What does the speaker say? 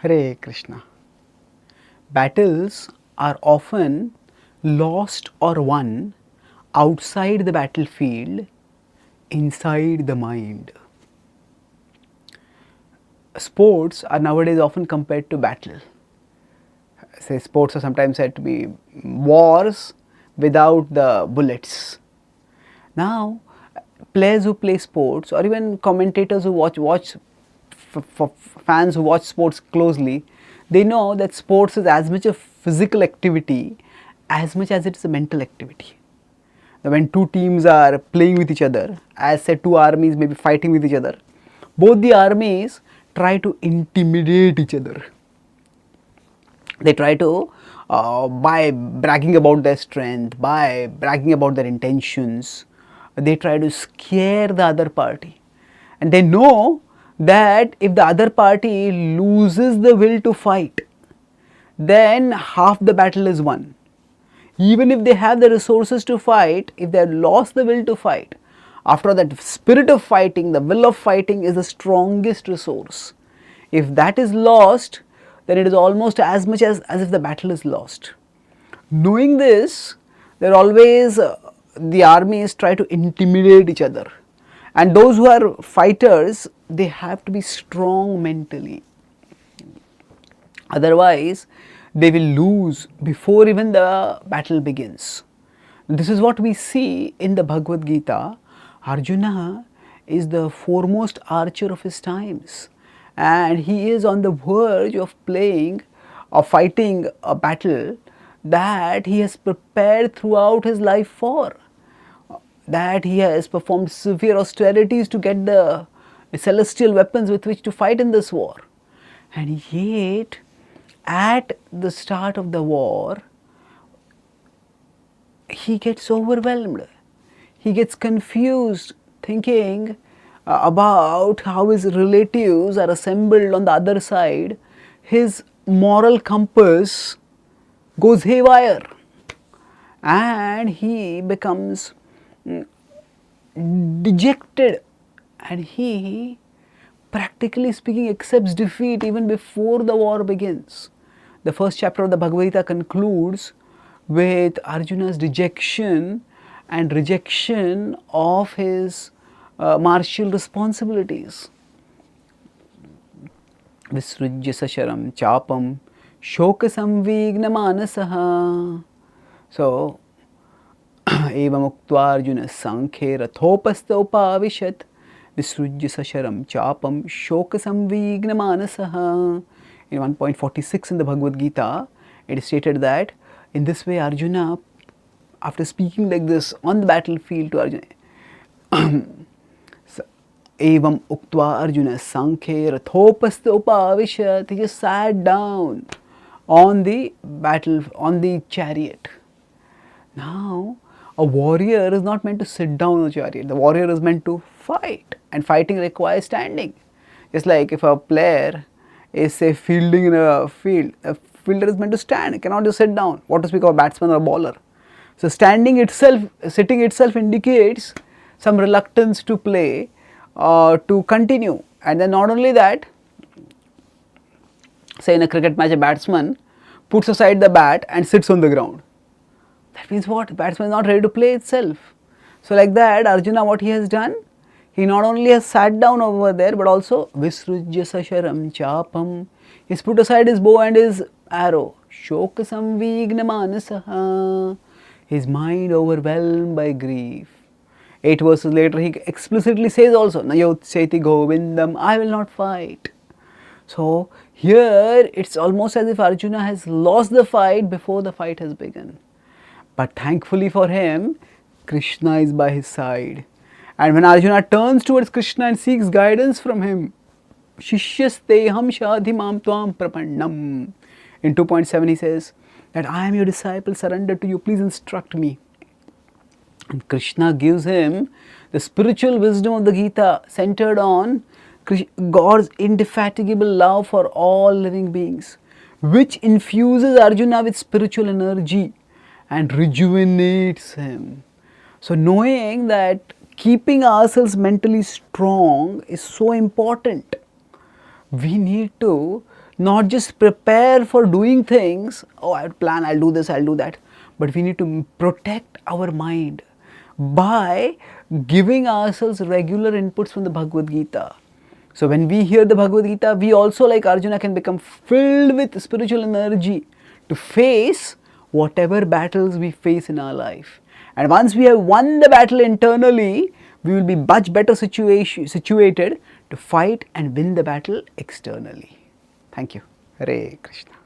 Hare Krishna. Battles are often lost or won outside the battlefield, inside the mind. Sports are nowadays often compared to battle. Say sports are sometimes said to be wars without the bullets. Now, players who play sports or even commentators who watch for fans who watch sports closely, they know that sports is as much a physical activity as much as it is a mental activity. Now, when two teams are playing with each other, as said, two armies may be fighting with each other, both the armies try to intimidate each other. They try to, by bragging about their strength, by bragging about their intentions, they try to scare the other party. And they know that if the other party loses the will to fight, then half the battle is won. Even if they have the resources to fight, if they have lost the will to fight, after all, that spirit of fighting, the will of fighting is the strongest resource. If that is lost, then it is almost as much as if the battle is lost. Knowing this, there always the armies try to intimidate each other. And those who are fighters, they have to be strong mentally. Otherwise, they will lose before even the battle begins. This is what we see in the Bhagavad Gita. Arjuna is the foremost archer of his times, and he is on the verge of fighting a battle that he has prepared throughout his life for, that he has performed severe austerities to get the celestial weapons with which to fight in this war. And yet, at the start of the war, he gets overwhelmed. He gets confused, thinking about how his relatives are assembled on the other side. His moral compass goes haywire and he becomes dejected, and he, practically speaking, accepts defeat even before the war begins. The first chapter of the Bhagavad Gita concludes with Arjuna's dejection and rejection of his martial responsibilities. Visrujya sasharam chapam shoka samvigna manasaha. So, evam uktva Arjuna sankhe rathopastha upavishat visrujya sasharam chapam shoka samvigna manasaha. In 1.46 in the Bhagavad Gita, it is stated that in this way Arjuna, after speaking like this on the battlefield to Arjuna, evam uktva Arjuna sankhe rathopastha upavishat, he just sat down on the chariot. Now, a warrior is not meant to sit down on a chariot. The warrior is meant to fight, and fighting requires standing. Just like if a player is, say, fielding in a field, a fielder is meant to stand, cannot just sit down. What to speak of a batsman or a bowler? So sitting itself indicates some reluctance to play, to continue. And then not only that, say in a cricket match, a batsman puts aside the bat and sits on the ground. That means what? The batsman is not ready to play itself. So like that, Arjuna, what he has done? He not only has sat down over there, but also Visrujya sasharam chapam. He's put aside his bow and his arrow. Shoka samvigna manasaha. His mind overwhelmed by grief. 8 verses later, he explicitly says also, Nayotseti govindam, I will not fight. So here, it's almost as if Arjuna has lost the fight before the fight has begun. But thankfully for him, Krishna is by his side. And when Arjuna turns towards Krishna and seeks guidance from him, Shishyasteham shadhimam tvam prapannam. In 2.7 he says that I am your disciple, surrender to you, please instruct me. And Krishna gives him the spiritual wisdom of the Gita, centered on God's indefatigable love for all living beings, which infuses Arjuna with spiritual energy and rejuvenates him. So knowing that keeping ourselves mentally strong is so important, we need to not just prepare for doing things, oh I plan, I'll do this, I'll do that, but we need to protect our mind by giving ourselves regular inputs from the Bhagavad Gita. So when we hear the Bhagavad Gita, we also, like Arjuna, can become filled with spiritual energy to face whatever battles we face in our life. And once we have won the battle internally, we will be much better situated to fight and win the battle externally. Thank you. Hare Krishna.